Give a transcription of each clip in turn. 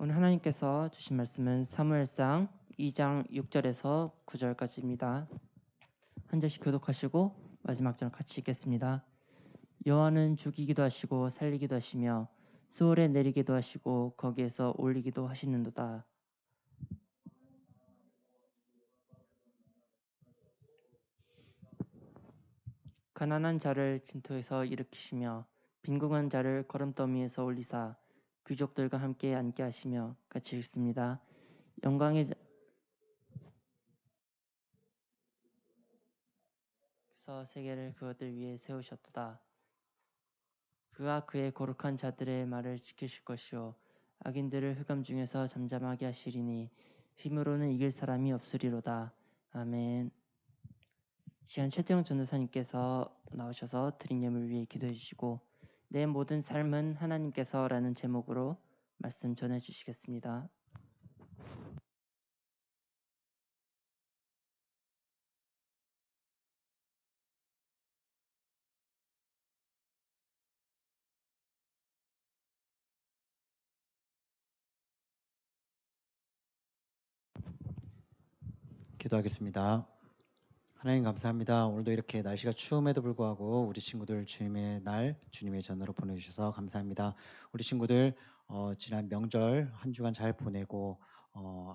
오늘 하나님께서 주신 말씀은 사무엘상 2장 6절에서 9절까지입니다. 한 절씩 교독하시고 마지막 절 같이 읽겠습니다. 여호와는 죽이기도 하시고 살리기도 하시며 수월에 내리기도 하시고 거기에서 올리기도 하시는도다. 가난한 자를 진토에서 일으키시며 빈궁한 자를 거름더미에서 올리사 귀족들과 함께 앉게 하시며 같이 읽습니다. 영광의 서 세계를 그것들 위에 세우셨도다. 그가 그의 거룩한 자들의 말을 지키실 것이요 악인들을 흑암 중에서 잠잠하게 하시리니 힘으로는 이길 사람이 없으리로다. 아멘. 시간 최태영 전도사님께서 나오셔서 드린 예물 위해 기도해 주시고 내 모든 삶은 하나님께서라는 제목으로 말씀 전해 주시겠습니다. 기도하겠습니다. 하나님 감사합니다. 오늘도 이렇게 날씨가 추움에도 불구하고 우리 친구들 주님의 날 주님의 전으로 보내주셔서 감사합니다. 우리 친구들 지난 명절 한 주간 잘 보내고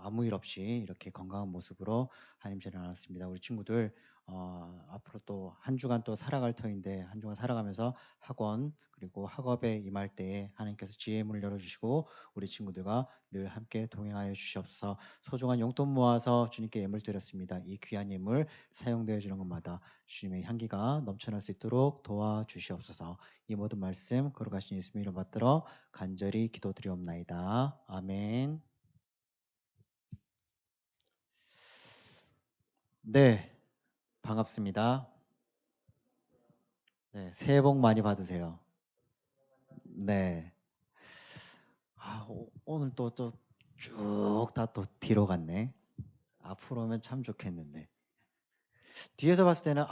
아무 일 없이 이렇게 건강한 모습으로 하나님 전에 나왔습니다. 우리 친구들 앞으로 또 한 주간 또 살아갈 터인데 한 주간 살아가면서 학원 그리고 학업에 임할 때에 하나님께서 지혜의 문을 열어주시고 우리 친구들과 늘 함께 동행하여 주시옵소서. 소중한 용돈 모아서 주님께 예물 드렸습니다. 이 귀한 예물 사용되어 주는 것마다 주님의 향기가 넘쳐날 수 있도록 도와주시옵소서. 이 모든 말씀 거룩하신 예수님 이름 받들어 간절히 기도드리옵나이다. 아멘. 네, 반갑습니다. 네, 새해 복 많이 받으세요. 네. 오늘 또 쭉 다 또 뒤로 갔네. 앞으로 오면 참 좋겠는데. 뒤에서 봤을 때는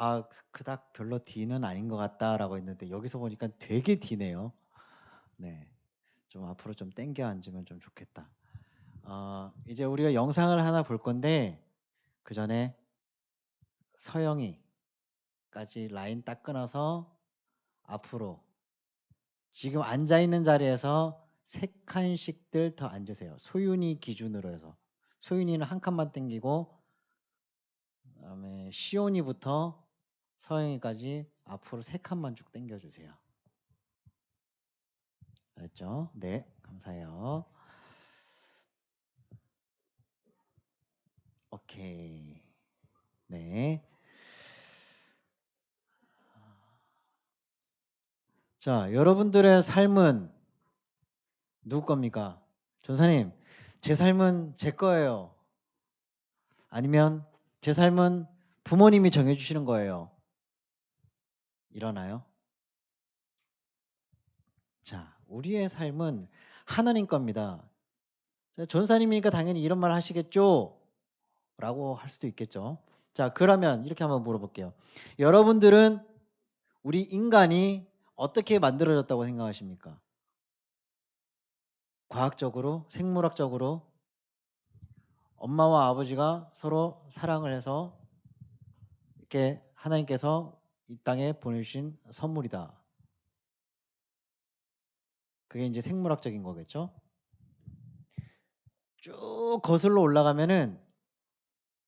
그닥 별로 뒤는 아닌 것 같다라고 했는데 여기서 보니까 되게 뒤네요. 네. 좀 앞으로 좀 당겨 앉으면 좀 좋겠다. 이제 우리가 영상을 하나 볼 건데 그 전에 서영이까지 라인 딱 끊어서 앞으로 지금 앉아 있는 자리에서 3칸씩들 더 앉으세요. 소윤이 기준으로 해서 소윤이는 한 칸만 당기고 그다음에 시온이부터 서영이까지 앞으로 3칸만 쭉 당겨주세요. 알았죠? 네, 감사해요. 오케이. 네. 자, 여러분들의 삶은 누구 겁니까? 전사님, 제 삶은 제 거예요. 아니면 제 삶은 부모님이 정해주시는 거예요. 일어나요? 자, 우리의 삶은 하나님 겁니다. 전사님이니까 당연히 이런 말 하시겠죠? 라고 할 수도 있겠죠. 자, 그러면 이렇게 한번 물어볼게요. 여러분들은 우리 인간이 어떻게 만들어졌다고 생각하십니까? 과학적으로, 생물학적으로 엄마와 아버지가 서로 사랑을 해서 이렇게 하나님께서 이 땅에 보내주신 선물이다. 그게 이제 생물학적인 거겠죠. 쭉 거슬러 올라가면은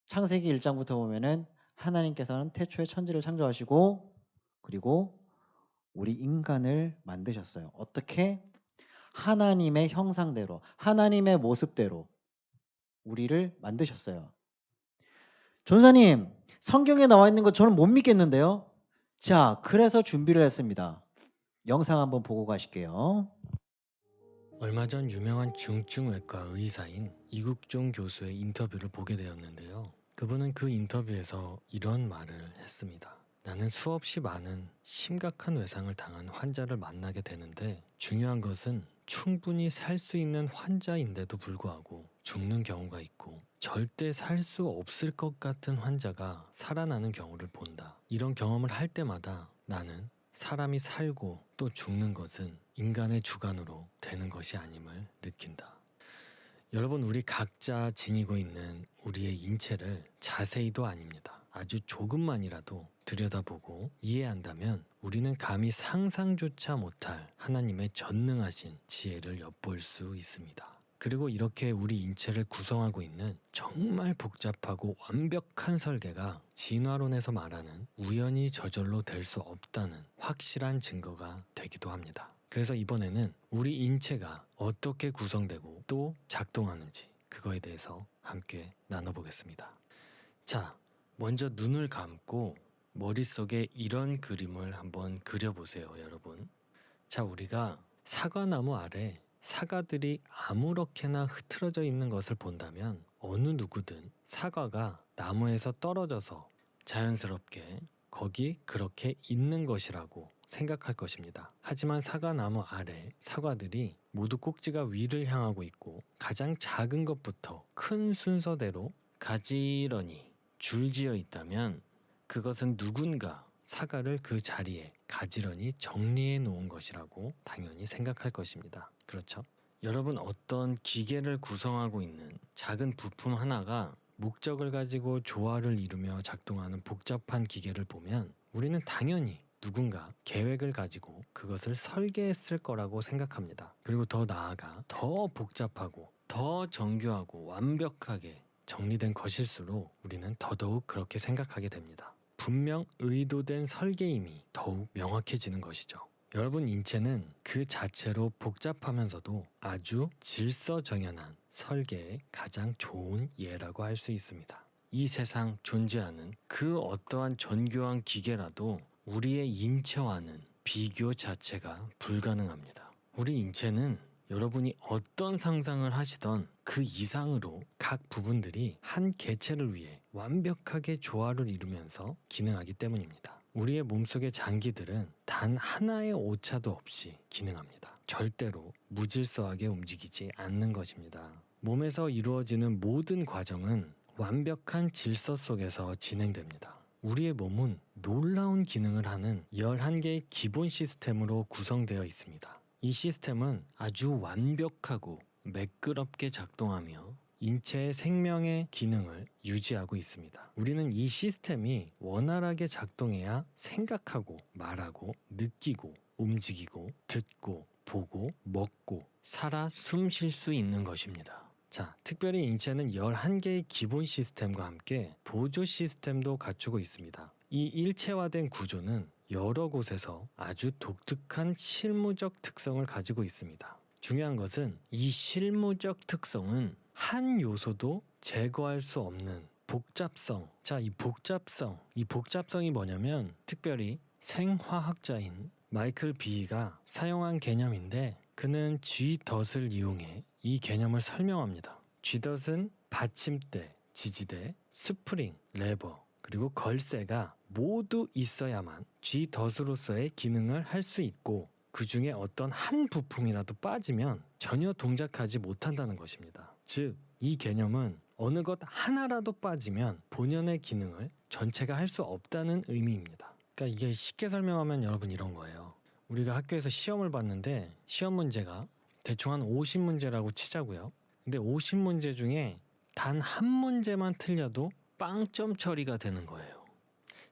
창세기 1장부터 보면은 하나님께서는 태초에 천지를 창조하시고 그리고 우리 인간을 만드셨어요. 어떻게? 하나님의 형상대로, 하나님의 모습대로 우리를 만드셨어요. 전사님, 성경에 나와 있는 거 저는 못 믿겠는데요. 자, 그래서 준비를 했습니다. 영상 한번 보고 가실게요. 얼마 전 유명한 중증외과 의사인 이국종 교수의 인터뷰를 보게 되었는데요. 그분은 그 인터뷰에서 이런 말을 했습니다. 나는 수없이 많은 심각한 외상을 당한 환자를 만나게 되는데 중요한 것은 충분히 살 수 있는 환자인데도 불구하고 죽는 경우가 있고 절대 살 수 없을 것 같은 환자가 살아나는 경우를 본다. 이런 경험을 할 때마다 나는 사람이 살고 또 죽는 것은 인간의 주관으로 되는 것이 아님을 느낀다. 여러분, 우리 각자 지니고 있는 우리의 인체를 자세히도 아닙니다. 아주 조금만이라도 들여다보고 이해한다면 우리는 감히 상상조차 못할 하나님의 전능하신 지혜를 엿볼 수 있습니다. 그리고 이렇게 우리 인체를 구성하고 있는 정말 복잡하고 완벽한 설계가 진화론에서 말하는 우연히 저절로 될 수 없다는 확실한 증거가 되기도 합니다. 그래서 이번에는 우리 인체가 어떻게 구성되고 또 작동하는지 그거에 대해서 함께 나눠보겠습니다. 자, 먼저 눈을 감고 머릿속에 이런 그림을 한번 그려보세요, 여러분. 자, 우리가 사과나무 아래 사과들이 아무렇게나 흐트러져 있는 것을 본다면 어느 누구든 사과가 나무에서 떨어져서 자연스럽게 거기 그렇게 있는 것이라고 생각할 것입니다. 하지만 사과나무 아래 사과들이 모두 꼭지가 위를 향하고 있고 가장 작은 것부터 큰 순서대로 가지런히 줄지어 있다면 그것은 누군가 사과를 그 자리에 가지런히 정리해 놓은 것이라고 당연히 생각할 것입니다. 그렇죠? 여러분, 어떤 기계를 구성하고 있는 작은 부품 하나가 목적을 가지고 조화를 이루며 작동하는 복잡한 기계를 보면 우리는 당연히 누군가 계획을 가지고 그것을 설계했을 거라고 생각합니다. 그리고 더 나아가 더 복잡하고 더 정교하고 완벽하게 정리된 것일수록 우리는 더더욱 그렇게 생각하게 됩니다. 분명 의도된 설계임이 더욱 명확해지는 것이죠. 여러분, 인체는 그 자체로 복잡하면서도 아주 질서정연한 설계의 가장 좋은 예라고 할 수 있습니다. 이 세상 존재하는 그 어떠한 정교한 기계라도 우리의 인체와는 비교 자체가 불가능합니다. 우리 인체는 여러분이 어떤 상상을 하시던 그 이상으로 각 부분들이 한 개체를 위해 완벽하게 조화를 이루면서 기능하기 때문입니다. 우리의 몸속의 장기들은 단 하나의 오차도 없이 기능합니다. 절대로 무질서하게 움직이지 않는 것입니다. 몸에서 이루어지는 모든 과정은 완벽한 질서 속에서 진행됩니다. 우리의 몸은 놀라운 기능을 하는 11개의 기본 시스템으로 구성되어 있습니다. 이 시스템은 아주 완벽하고 매끄럽게 작동하며 인체의 생명의 기능을 유지하고 있습니다. 우리는 이 시스템이 원활하게 작동해야 생각하고 말하고 느끼고 움직이고 듣고 보고 먹고 살아 숨 쉴 수 있는 것입니다. 자, 특별히 인체는 11개의 기본 시스템과 함께 보조 시스템도 갖추고 있습니다. 이 일체화된 구조는 여러 곳에서 아주 독특한 실무적 특성을 가지고 있습니다. 중요한 것은 이 실무적 특성은 한 요소도 제거할 수 없는 복잡성. 자, 이 복잡성이 뭐냐면 특별히 생화학자인 마이클 비가 사용한 개념인데 그는 G덫을 이용해 이 개념을 설명합니다. G덫은 받침대, 지지대, 스프링, 레버, 그리고 걸쇠가 모두 있어야만 G덫으로서의 기능을 할 수 있고 그 중에 어떤 한 부품이라도 빠지면 전혀 동작하지 못한다는 것입니다. 즉, 이 개념은 어느 것 하나라도 빠지면 본연의 기능을 전체가 할 수 없다는 의미입니다. 그러니까 이게 쉽게 설명하면 여러분 이런 거예요. 우리가 학교에서 시험을 봤는데 시험 문제가 대충 한 50문제라고 치자고요. 근데 50문제 중에 단 한 문제만 틀려도 빵점 처리가 되는 거예요.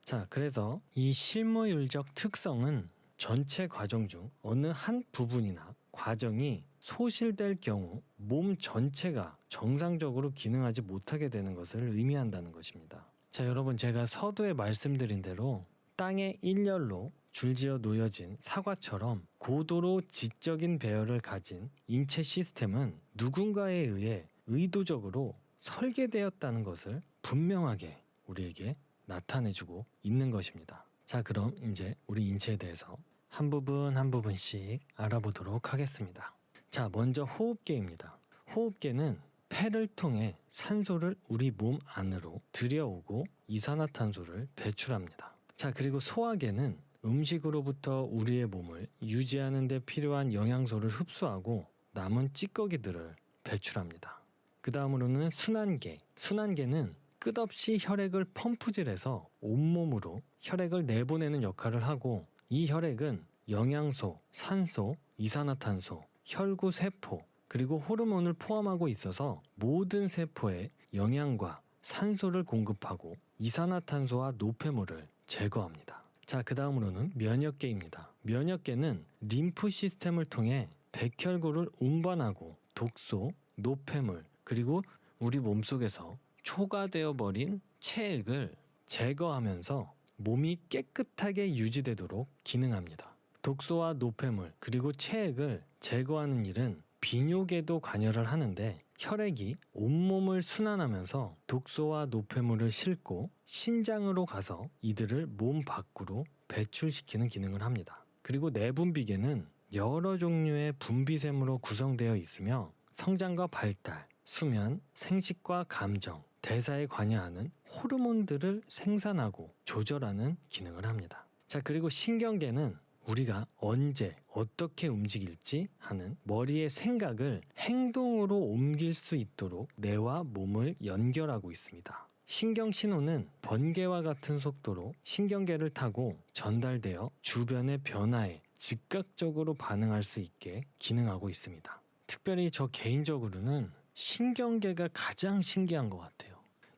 자, 그래서 이 실무율적 특성은 전체 과정 중 어느 한 부분이나 과정이 소실될 경우 몸 전체가 정상적으로 기능하지 못하게 되는 것을 의미한다는 것입니다. 자, 여러분, 제가 서두에 말씀드린 대로 땅에 일렬로 줄지어 놓여진 사과처럼 고도로 지적인 배열을 가진 인체 시스템은 누군가에 의해 의도적으로 설계되었다는 것을 분명하게 우리에게 나타내주고 있는 것입니다. 자, 그럼 이제 우리 인체에 대해서 한 부분 한 부분씩 알아보도록 하겠습니다. 자, 먼저 호흡계입니다. 호흡계는 폐를 통해 산소를 우리 몸 안으로 들여오고 이산화탄소를 배출합니다. 자, 그리고 소화계는 음식으로부터 우리의 몸을 유지하는 데 필요한 영양소를 흡수하고 남은 찌꺼기들을 배출합니다. 그 다음으로는 순환계. 순환계는 끝없이 혈액을 펌프질해서 온몸으로 혈액을 내보내는 역할을 하고 이 혈액은 영양소, 산소, 이산화탄소, 혈구 세포, 그리고 호르몬을 포함하고 있어서 모든 세포에 영양과 산소를 공급하고 이산화탄소와 노폐물을 제거합니다. 자, 그 다음으로는 면역계입니다. 면역계는 림프 시스템을 통해 백혈구를 운반하고 독소, 노폐물, 그리고 우리 몸속에서 초과되어 버린 체액을 제거하면서 몸이 깨끗하게 유지되도록 기능합니다. 독소와 노폐물, 그리고 체액을 제거하는 일은 비뇨계도 관여를 하는데 혈액이 온몸을 순환하면서 독소와 노폐물을 싣고 신장으로 가서 이들을 몸 밖으로 배출시키는 기능을 합니다. 그리고 내분비계는 여러 종류의 분비샘으로 구성되어 있으며 성장과 발달, 수면, 생식과 감정, 대사에 관여하는 호르몬들을 생산하고 조절하는 기능을 합니다. 자, 그리고 신경계는 우리가 언제 어떻게 움직일지 하는 머리의 생각을 행동으로 옮길 수 있도록 뇌와 몸을 연결하고 있습니다. 신경 신호는 번개와 같은 속도로 신경계를 타고 전달되어 주변의 변화에 즉각적으로 반응할 수 있게 기능하고 있습니다. 특별히 저 개인적으로는 신경계가 가장 신기한 것 같아요.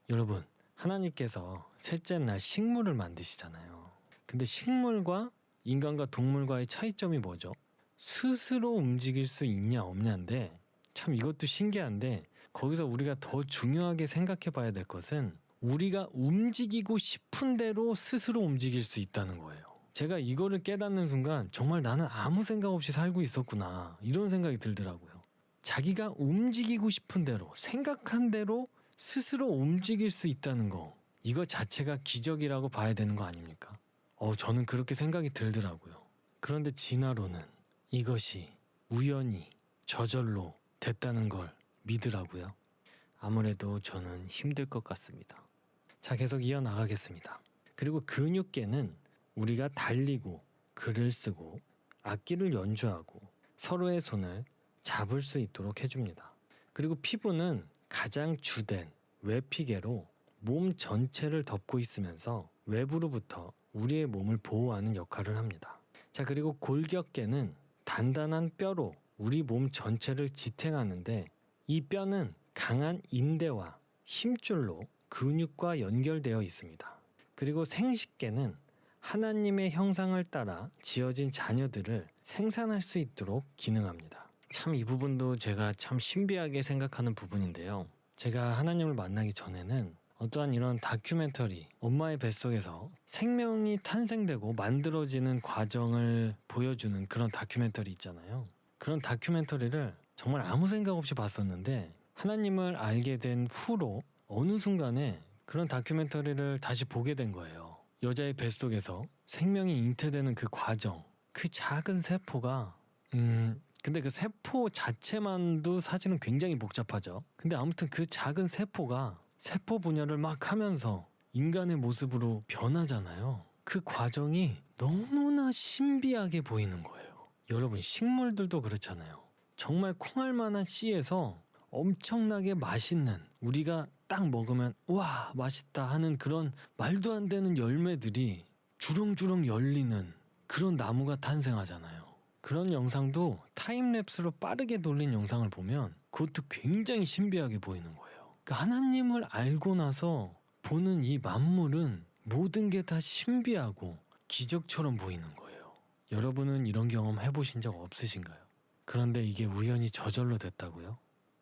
여러분, 하나님께서 셋째 날 식물을 만드시잖아요. 근데 식물과 인간과 동물과의 차이점이 뭐죠? 스스로 움직일 수 있냐 없냐인데, 참 이것도 신기한데 거기서 우리가 더 중요하게 생각해 봐야 될 것은 우리가 움직이고 싶은 대로 스스로 움직일 수 있다는 거예요. 제가 이거를 깨닫는 순간 정말 나는 아무 생각 없이 살고 있었구나, 이런 생각이 들더라고요. 자기가 움직이고 싶은 대로, 생각한 대로 스스로 움직일 수 있다는 거, 이거 자체가 기적이라고 봐야 되는 거 아닙니까? 저는 그렇게 생각이 들더라고요. 그런데 진화론은 이것이 우연히 저절로 됐다는 걸 믿으라고요. 아무래도 저는 힘들 것 같습니다. 자, 계속 이어나가겠습니다. 그리고 근육계는 우리가 달리고 글을 쓰고 악기를 연주하고 서로의 손을 잡을 수 있도록 해줍니다. 그리고 피부는 가장 주된 외피계로 몸 전체를 덮고 있으면서 외부로부터 우리의 몸을 보호하는 역할을 합니다. 자, 그리고 골격계는 단단한 뼈로 우리 몸 전체를 지탱하는데 이 뼈는 강한 인대와 힘줄로 근육과 연결되어 있습니다. 그리고 생식계는 하나님의 형상을 따라 지어진 자녀들을 생산할 수 있도록 기능합니다. 참 이 부분도 제가 참 신비하게 생각하는 부분인데요. 제가 하나님을 만나기 전에는 어떠한 이런 다큐멘터리, 엄마의 뱃속에서 생명이 탄생되고 만들어지는 과정을 보여주는 그런 다큐멘터리 있잖아요. 그런 다큐멘터리를 정말 아무 생각 없이 봤었는데 하나님을 알게 된 후로 어느 순간에 그런 다큐멘터리를 다시 보게 된 거예요. 여자의 뱃속에서 생명이 잉태되는 그 과정, 그 작은 세포가 근데 그 세포 자체만도 사실은 굉장히 복잡하죠. 근데 아무튼 그 작은 세포가 세포 분열을 막 하면서 인간의 모습으로 변하잖아요. 그 과정이 너무나 신비하게 보이는 거예요. 여러분, 식물들도 그렇잖아요. 정말 콩알만한 씨에서 엄청나게 맛있는, 우리가 딱 먹으면 와 맛있다 하는 그런 말도 안 되는 열매들이 주렁주렁 열리는 그런 나무가 탄생하잖아요. 그런 영상도 타임랩스로 빠르게 돌린 영상을 보면 그것도 굉장히 신비하게 보이는 거예요. 그러니까 하나님을 알고 나서 보는 이 만물은 모든 게 다 신비하고 기적처럼 보이는 거예요. 여러분은 이런 경험 해보신 적 없으신가요? 그런데 이게 우연히 저절로 됐다고요?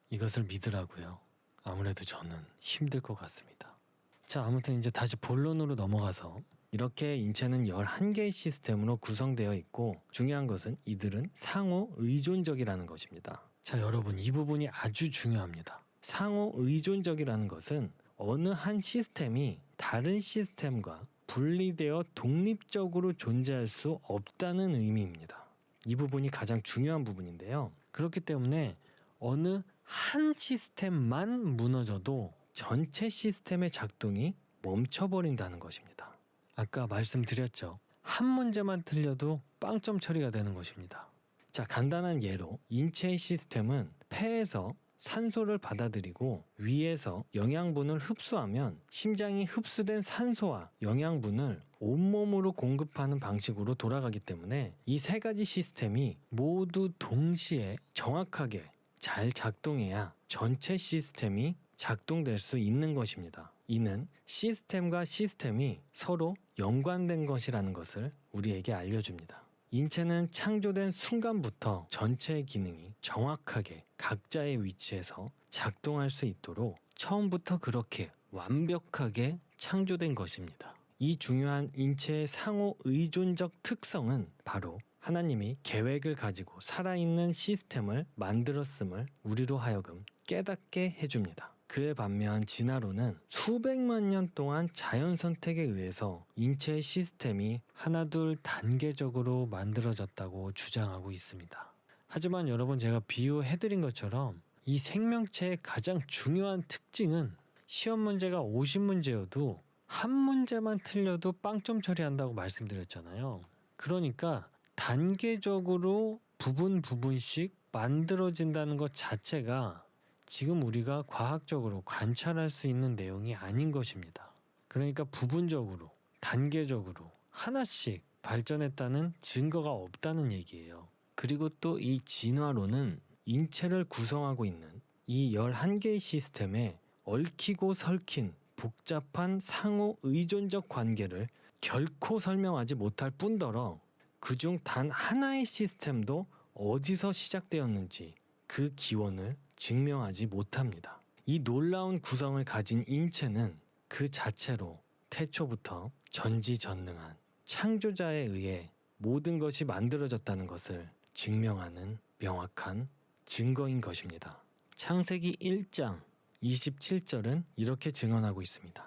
이것을 믿으라고요? 아무래도 저는 힘들 것 같습니다. 자, 아무튼 이제 다시 본론으로 넘어가서 이렇게 인체는 11개의 시스템으로 구성되어 있고 중요한 것은 이들은 상호 의존적이라는 것입니다. 자, 여러분, 이 부분이 아주 중요합니다. 상호 의존적이라는 것은 어느 한 시스템이 다른 시스템과 분리되어 독립적으로 존재할 수 없다는 의미입니다. 이 부분이 가장 중요한 부분인데요. 그렇기 때문에 어느 한 시스템만 무너져도 전체 시스템의 작동이 멈춰버린다는 것입니다. 아까 말씀드렸죠. 한 문제만 틀려도 빵점 처리가 되는 것입니다. 자, 간단한 예로 인체의 시스템은 폐에서 산소를 받아들이고 위에서 영양분을 흡수하면 심장이 흡수된 산소와 영양분을 온몸으로 공급하는 방식으로 돌아가기 때문에 이 세 가지 시스템이 모두 동시에 정확하게 잘 작동해야 전체 시스템이 작동될 수 있는 것입니다. 이는 시스템과 시스템이 서로 연관된 것이라는 것을 우리에게 알려줍니다. 인체는 창조된 순간부터 전체의 기능이 정확하게 각자의 위치에서 작동할 수 있도록 처음부터 그렇게 완벽하게 창조된 것입니다. 이 중요한 인체의 상호 의존적 특성은 바로 하나님이 계획을 가지고 살아있는 시스템을 만들었음을 우리로 하여금 깨닫게 해줍니다. 그에 반면 진화론은 수백만 년 동안 자연 선택에 의해서 인체의 시스템이 하나둘 단계적으로 만들어졌다고 주장하고 있습니다. 하지만 여러분, 제가 비유해드린 것처럼 이 생명체의 가장 중요한 특징은 시험 문제가 50문제여도 한 문제만 틀려도 빵점 처리한다고 말씀드렸잖아요. 그러니까 단계적으로 부분씩 만들어진다는 것 자체가 지금 우리가 과학적으로 관찰할 수 있는 내용이 아닌 것입니다. 그러니까 부분적으로, 단계적으로 하나씩 발전했다는 증거가 없다는 얘기예요. 그리고 또 이 진화론은 인체를 구성하고 있는 이 11개의 시스템에 얽히고 설킨 복잡한 상호 의존적 관계를 결코 설명하지 못할 뿐더러 그중 단 하나의 시스템도 어디서 시작되었는지 그 기원을 증명하지 못합니다. 이 놀라운 구성을 가진 인체는 그 자체로 태초부터 전지전능한 창조자에 의해 모든 것이 만들어졌다는 것을 증명하는 명확한 증거인 것입니다. 창세기 1장 27절은 이렇게 증언하고 있습니다.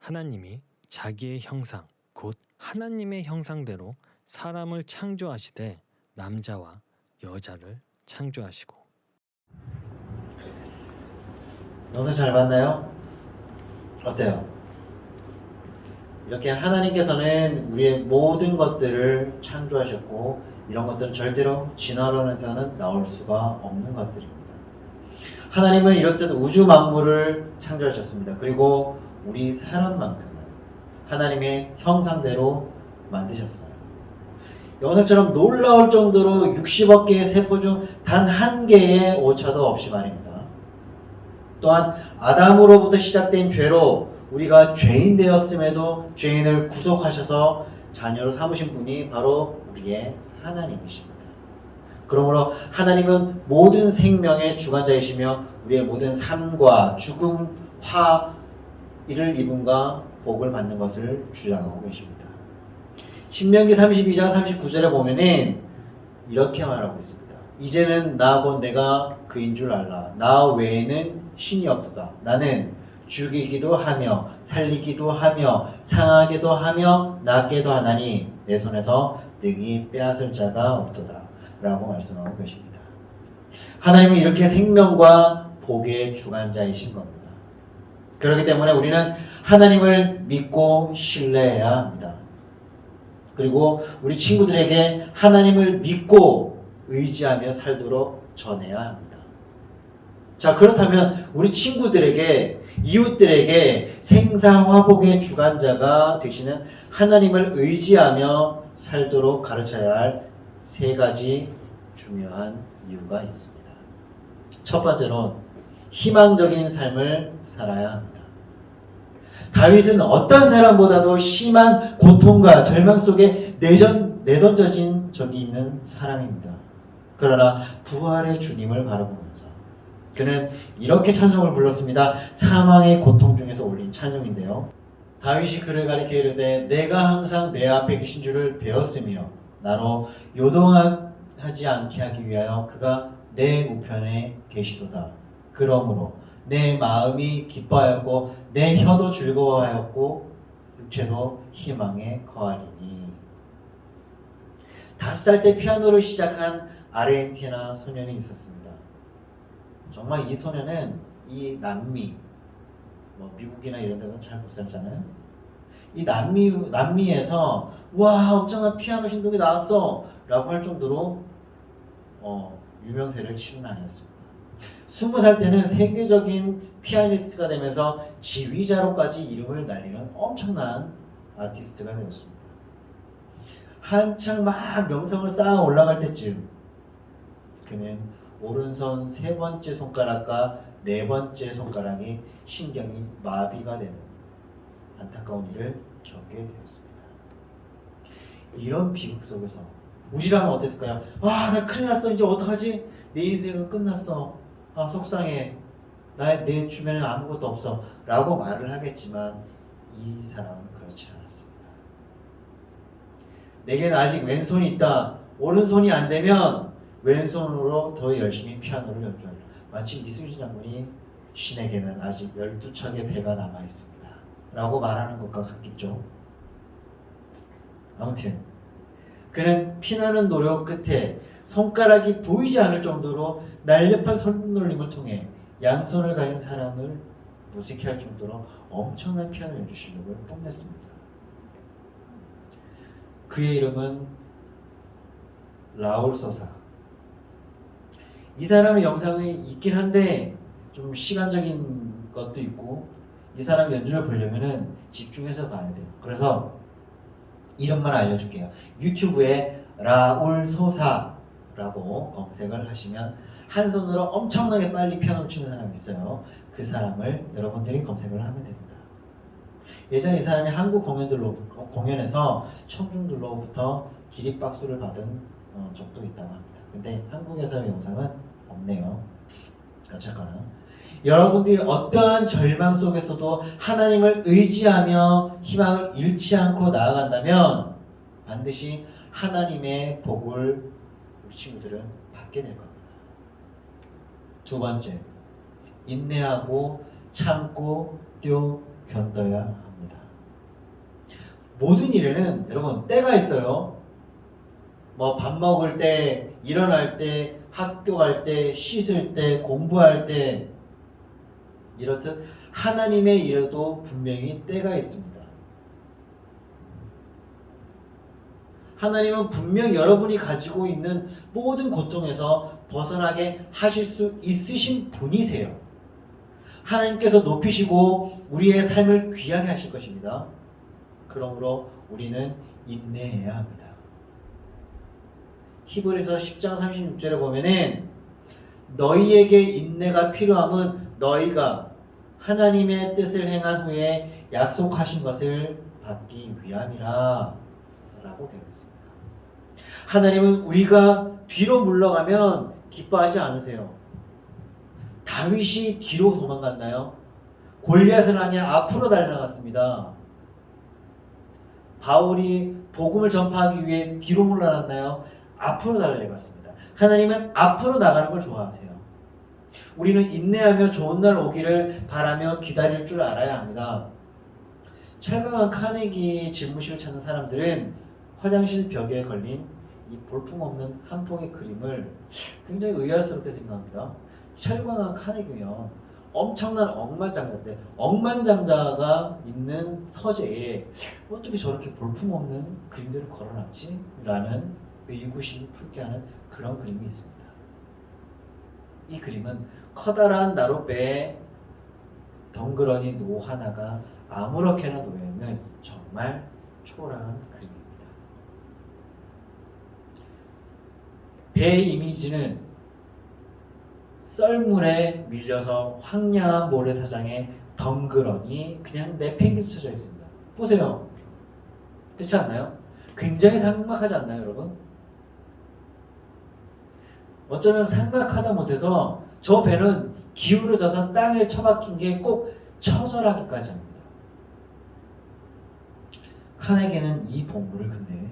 하나님이 자기의 형상, 곧 하나님의 형상대로 사람을 창조하시되 남자와 여자를 창조하시고. 영상 잘 봤나요? 어때요? 이렇게 하나님께서는 우리의 모든 것들을 창조하셨고 이런 것들은 절대로 진화론에서는 나올 수가 없는 것들입니다. 하나님은 이렇듯 우주 만물을 창조하셨습니다. 그리고 우리 사람만큼은 하나님의 형상대로 만드셨어요. 영상처럼 놀라울 정도로 60억 개의 세포 중 단 한 개의 오차도 없이 말입니다. 또한 아담으로부터 시작된 죄로 우리가 죄인 되었음에도 죄인을 구속하셔서 자녀로 삼으신 분이 바로 우리의 하나님이십니다. 그러므로 하나님은 모든 생명의 주관자이시며 우리의 모든 삶과 죽음, 화, 이를 입음과 복을 받는 것을 주장하고 계십니다. 신명기 32장 39절에 보면은 이렇게 말하고 있습니다. 이제는 나 곧 내가 그인 줄 알라. 나 외에는 신이 없도다. 나는 죽이기도 하며 살리기도 하며 상하게도 하며 낫게도 하나니 내 손에서 능히 빼앗을 자가 없도다. 라고 말씀하고 계십니다. 하나님은 이렇게 생명과 복의 주관자이신 겁니다. 그렇기 때문에 우리는 하나님을 믿고 신뢰해야 합니다. 그리고 우리 친구들에게 하나님을 믿고 의지하며 살도록 전해야 합니다. 자, 그렇다면 우리 친구들에게, 이웃들에게 생사화복의 주관자가 되시는 하나님을 의지하며 살도록 가르쳐야 할 세 가지 중요한 이유가 있습니다. 첫 번째로 희망적인 삶을 살아야 합니다. 다윗은 어떤 사람보다도 심한 고통과 절망 속에 내던져진 적이 있는 사람입니다. 그러나 부활의 주님을 바라보면서 그는 이렇게 찬송을 불렀습니다. 사망의 고통 중에서 올린 찬송인데요. 다윗이 그를 가리켜 이르되 내가 항상 내 앞에 계신 줄을 배웠으며 나로 요동하지 않게 하기 위하여 그가 내 우편에 계시도다. 그러므로 내 마음이 기뻐하였고 내 혀도 즐거워하였고 육체도 희망에 거하리니. 5살 때 피아노를 시작한 아르헨티나 소년이 있었습니다. 정말 이 소년은 이 남미, 미국이나 이런 데는 잘 못 살잖아요. 이 남미에서 와 엄청난 피아노 신동이 나왔어 라고 할 정도로 유명세를 치르나였습니다. 20살 때는 세계적인 피아니스트가 되면서 지휘자로까지 이름을 날리는 엄청난 아티스트가 되었습니다. 한창 막 명성을 쌓아 올라갈 때쯤 그는 오른손 세 번째 손가락과 네 번째 손가락이 신경이 마비가 되는 안타까운 일을 겪게 되었습니다. 이런 비극 속에서 우리라면 어땠을까요? 아, 나 큰일 났어. 이제 어떡하지? 내 인생은 끝났어. 아, 속상해. 내 주변에는 아무것도 없어. 라고 말을 하겠지만 이 사람은 그렇지 않았습니다. 내게는 아직 왼손이 있다. 오른손이 안 되면 왼손으로 더 열심히 피아노를 연주하려. 마치 이순신 장군이 신에게는 아직 12척의 배가 남아있습니다. 라고 말하는 것과 같겠죠. 아무튼 그는 피나는 노력 끝에 손가락이 보이지 않을 정도로 날렵한 손놀림을 통해 양손을 가진 사람을 무색해 할 정도로 엄청난 피아노 연주 실력을 뽐냈습니다. 그의 이름은 라울 소사. 이 사람의 영상이 있긴 한데 좀 시간적인 것도 있고 이 사람 연주를 보려면은 집중해서 봐야 돼요. 그래서 이름만 알려줄게요. 유튜브에 라울 소사라고 검색을 하시면 한 손으로 엄청나게 빨리 피아노를 치는 사람이 있어요. 그 사람을 여러분들이 검색을 하면 됩니다. 예전에 이 사람이 한국 공연에서 청중들로부터 기립박수를 받은 적도 있다고 합니다. 근데 한국에서의 영상은 없네요. 어쨌거나 여러분들이 어떠한 절망 속에서도 하나님을 의지하며 희망을 잃지 않고 나아간다면 반드시 하나님의 복을 우리 친구들은 받게 될 겁니다. 두 번째, 인내하고 참고 또 견뎌야 합니다. 모든 일에는 여러분 때가 있어요. 뭐 밥 먹을 때, 일어날 때, 학교 갈 때, 씻을 때, 공부할 때 이렇듯 하나님의 일에도 분명히 때가 있습니다. 하나님은 분명 여러분이 가지고 있는 모든 고통에서 벗어나게 하실 수 있으신 분이세요. 하나님께서 높이시고 우리의 삶을 귀하게 하실 것입니다. 그러므로 우리는 인내해야 합니다. 히브리서 10장 36절에 보면은 너희에게 인내가 필요함은 너희가 하나님의 뜻을 행한 후에 약속하신 것을 받기 위함이라 라고 되어 있습니다. 하나님은 우리가 뒤로 물러가면 기뻐하지 않으세요. 다윗이 뒤로 도망갔나요? 골리앗을 향해 앞으로 달려나갔습니다. 바울이 복음을 전파하기 위해 뒤로 물러났나요? 앞으로 달려갔습니다. 하나님은 앞으로 나가는 걸 좋아하세요. 우리는 인내하며 좋은 날 오기를 바라며 기다릴 줄 알아야 합니다. 철강한 카네기 집무실을 찾는 사람들은 화장실 벽에 걸린 이 볼품없는 한 폭의 그림을 굉장히 의아스럽게 생각합니다. 철강한 카네기면 엄청난 억만장자인데 억만장자가 있는 서재에 어떻게 저렇게 볼품없는 그림들을 걸어놨지? 라는 의구심을 품게 하는 그런 그림이 있습니다. 이 그림은 커다란 나룻배에 덩그러니 노 하나가 아무렇게나 놓여있는 정말 초라한 그림입니다. 배의 이미지는 썰물에 밀려서 황량한 모래사장에 덩그러니 그냥 내팽개쳐져 있습니다. 보세요. 그렇지 않나요? 굉장히 삭막하지 않나요, 여러분? 어쩌면 삭막하다 못해서 저 배는 기울어져서 땅에 처박힌 게 꼭 처절하기까지 합니다. 카네기는 이 보물을 근데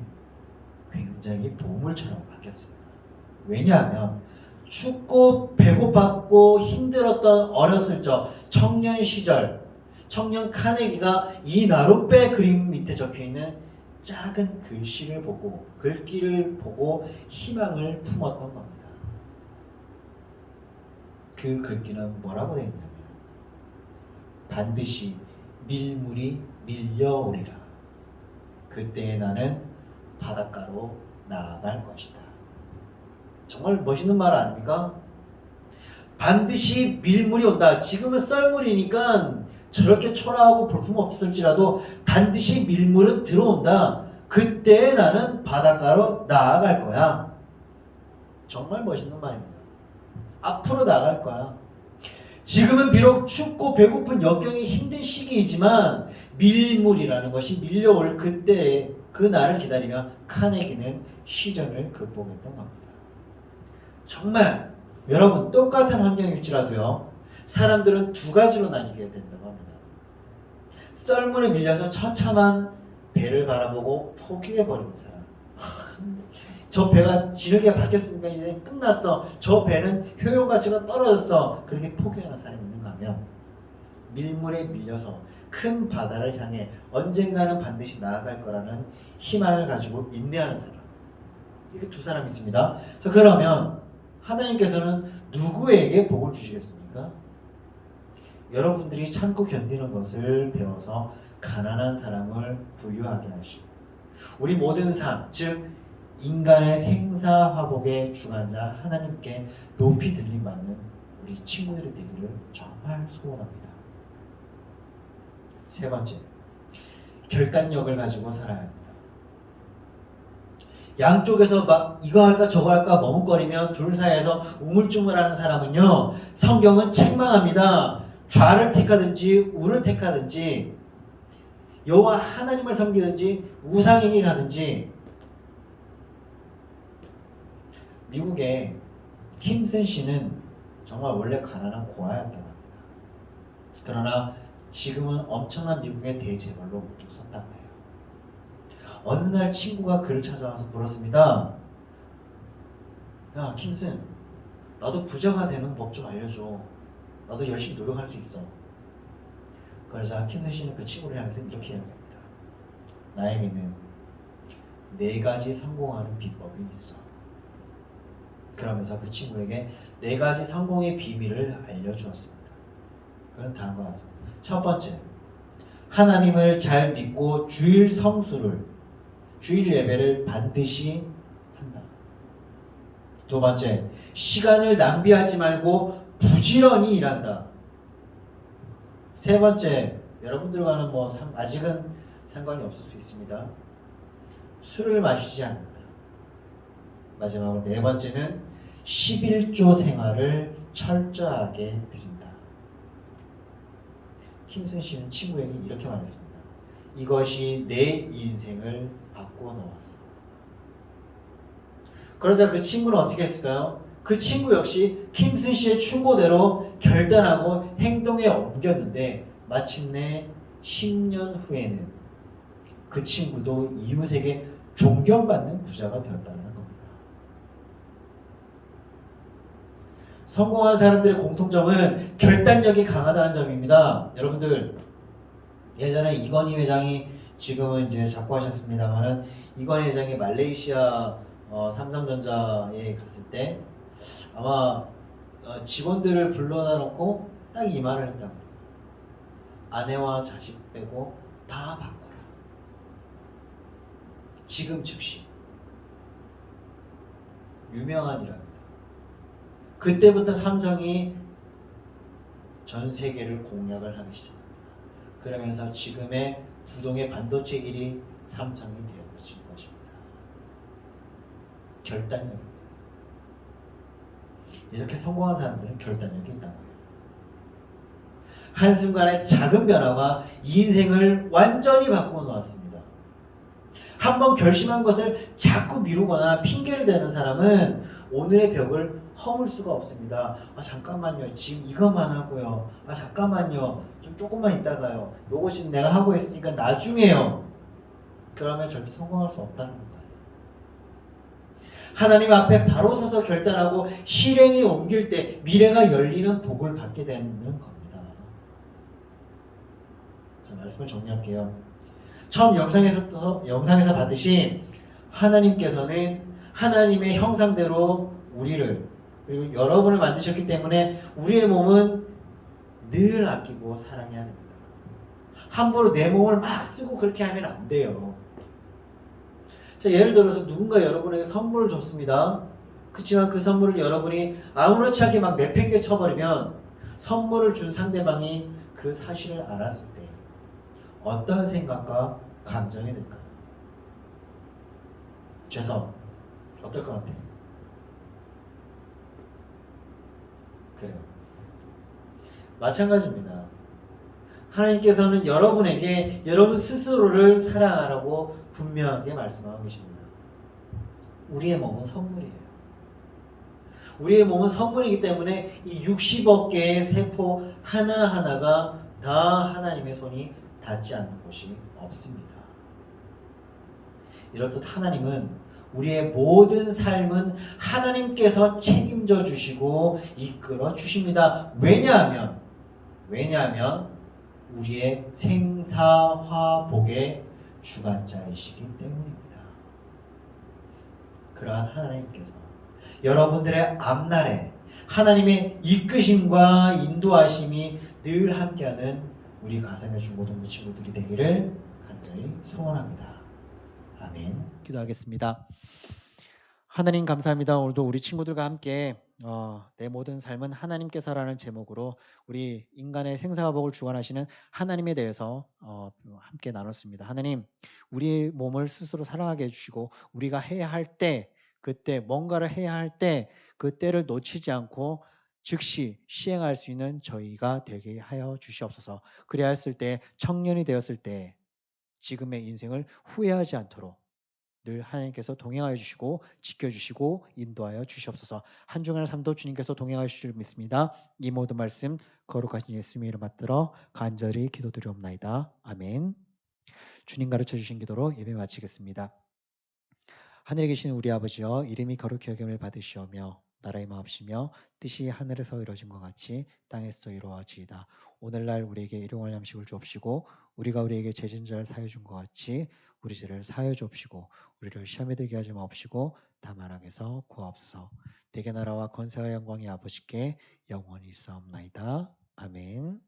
굉장히 보물처럼 아꼈습니다. 왜냐하면 춥고 배고팠고 힘들었던 어렸을 적 청년 시절 청년 카네기가 이 나룻배 그림 밑에 적혀있는 작은 글씨를 보고 글귀를 보고 희망을 품었던 겁니다. 그 글귀는 뭐라고 되어 있냐면 반드시 밀물이 밀려오리라. 그때에 나는 바닷가로 나아갈 것이다. 정말 멋있는 말 아닙니까? 반드시 밀물이 온다. 지금은 썰물이니까 저렇게 초라하고 볼품없을지라도 반드시 밀물은 들어온다. 그때에 나는 바닷가로 나아갈 거야. 정말 멋있는 말입니다. 앞으로 나갈 거야. 지금은 비록 춥고 배고픈 역경이 힘든 시기이지만 밀물이라는 것이 밀려올 그때 그 날을 기다리며 카네기는 시련을 극복했던 겁니다. 정말 여러분 똑같은 환경일지라도요. 사람들은 두 가지로 나뉘게 된다고 합니다. 썰물에 밀려서 처참한 배를 바라보고 포기해버리는 사람. 저 배가 진흙에 박혔으니까 이제 끝났어. 저 배는 효용 가치가 떨어졌어. 그렇게 포기하는 사람이 있는가 하면 밀물에 밀려서 큰 바다를 향해 언젠가는 반드시 나아갈 거라는 희망을 가지고 인내하는 사람. 이렇게 두 사람이 있습니다. 자, 그러면 하나님께서는 누구에게 복을 주시겠습니까? 여러분들이 참고 견디는 것을 배워서 가난한 사람을 부유하게 하시고 우리 모든 삶, 즉 인간의 생사화복의 주관자 하나님께 높이 들림받는 우리 친구들이 되기를 정말 소원합니다. 세 번째, 결단력을 가지고 살아야 합니다. 양쪽에서 막 이거 할까 저거 할까 머뭇거리며 둘 사이에서 우물쭈물하는 사람은요, 성경은 책망합니다. 좌를 택하든지 우를 택하든지 여호와 하나님을 섬기든지 우상에게 가든지. 미국의 킴슨 씨는 정말 원래 가난한 고아였다고 합니다. 그러나 지금은 엄청난 미국의 대재벌로 우뚝 섰다고 해요. 어느 날 친구가 그를 찾아와서 물었습니다. 야, 킴슨, 나도 부자가 되는 법 좀 알려줘. 나도 열심히 노력할 수 있어. 그러자 킴슨 씨는 그 친구를 향해서 이렇게 이야기합니다. 나에게는 4가지 성공하는 비법이 있어. 그러면서 그 친구에게 4가지 성공의 비밀을 알려주었습니다. 그건 다음과 같습니다. 첫 번째, 하나님을 잘 믿고 주일 예배를 반드시 한다. 두 번째, 시간을 낭비하지 말고 부지런히 일한다. 세 번째, 여러분들과는 아직은 상관이 없을 수 있습니다. 술을 마시지 않는다. 마지막으로 4번째는 11조 생활을 철저하게 드린다. 킴슨 씨는 친구에게 이렇게 말했습니다. 이것이 내 인생을 바꾸어 놓았어. 그러자 그 친구는 어떻게 했을까요? 그 친구 역시 킴슨 씨의 충고대로 결단하고 행동에 옮겼는데 마침내 10년 후에는 그 친구도 이웃에게 존경받는 부자가 되었다는 겁니다. 성공한 사람들의 공통점은 결단력이 강하다는 점입니다. 여러분들, 예전에 이건희 회장이 지금은 이제 작고하셨습니다만은 이건희 회장이 말레이시아 삼성전자에 갔을 때 아마 직원들을 불러다 놓고 딱 이 말을 했다고 해요. 아내와 자식 빼고 다 바꿔라. 지금 즉시. 유명한 일합니다. 그때부터 삼성이 전 세계를 공략을 하기 시작합니다. 그러면서 지금의 부동의 반도체 1위 삼성이 되어버린 것입니다. 결단력입니다. 이렇게 성공한 사람들은 결단력이 있다고 해요. 한순간의 작은 변화가 인생을 완전히 바꾸어 놓았습니다. 한번 결심한 것을 자꾸 미루거나 핑계를 대는 사람은 오늘의 벽을 허물 수가 없습니다. 잠깐만요. 지금 이것만 하고요. 잠깐만요. 좀 조금만 있다가요. 요거 지금 내가 하고 있으니까 나중에요. 그러면 절대 성공할 수 없다는 거예요. 하나님 앞에 바로 서서 결단하고 실행에 옮길 때 미래가 열리는 복을 받게 되는 겁니다. 자, 말씀을 정리할게요. 처음 영상에서 받으신 하나님께서는 하나님의 형상대로 우리를 그리고 여러분을 만드셨기 때문에 우리의 몸은 늘 아끼고 사랑해야 됩니다. 함부로 내 몸을 막 쓰고 그렇게 하면 안 돼요. 자, 예를 들어서 누군가 여러분에게 선물을 줬습니다. 그렇지만 그 선물을 여러분이 아무렇지 않게 막 내팽개 쳐버리면 선물을 준 상대방이 그 사실을 알았을 때 어떤 생각과 감정이 들까요? 죄송, 어떨 것 같아요? 그래요. 마찬가지입니다. 하나님께서는 여러분에게 여러분 스스로를 사랑하라고 분명하게 말씀하고 계십니다. 우리의 몸은 선물이에요. 우리의 몸은 선물이기 때문에 이 60억 개의 세포 하나하나가 다 하나님의 손이 닿지 않는 곳이 없습니다. 이렇듯 하나님은 우리의 모든 삶은 하나님께서 책임져 주시고 이끌어 주십니다. 왜냐하면 우리의 생사화복의 주관자이시기 때문입니다. 그러한 하나님께서 여러분들의 앞날에 하나님의 이끄심과 인도하심이 늘 함께하는 우리 가정의 중고등부 친구들이 되기를 간절히 소원합니다. 아멘. 기도하겠습니다. 하나님 감사합니다. 오늘도 우리 친구들과 함께 내 모든 삶은 하나님께서라는 제목으로 우리 인간의 생사화복을 주관하시는 하나님에 대해서 함께 나눴습니다. 하나님, 우리 몸을 스스로 사랑하게 해주시고 우리가 해야 할 때, 그때 뭔가를 해야 할 때 그 때를 놓치지 않고 즉시 시행할 수 있는 저희가 되게 하여 주시옵소서. 그래야 했을 때, 청년이 되었을 때 지금의 인생을 후회하지 않도록 늘 하나님께서 동행하여 주시고 지켜주시고 인도하여 주시옵소서. 한 주간의 삶도 주님께서 동행하여 주실 줄 믿습니다. 이 모든 말씀 거룩하신 예수님의 이름 받들어 간절히 기도드리옵나이다. 아멘. 주님 가르쳐 주신 기도로 예배 마치겠습니다. 하늘에 계신 우리 아버지여, 이름이 거룩히 여김을 받으시오며 나라의 마옵시며 뜻이 하늘에서 이루어진 것 같이 땅에서도 이루어지이다. 오늘날 우리에게 일용할 양식을 주옵시고 우리가 우리에게 죄진 자를 사하여 준 것 같이 우리 죄를 사하여 주옵시고 우리를 시험에 들게 하지 마옵시고 다만 악에서 구하옵소서. 대개 나라와 권세와 영광이 아버지께 영원히 있사옵나이다. 아멘.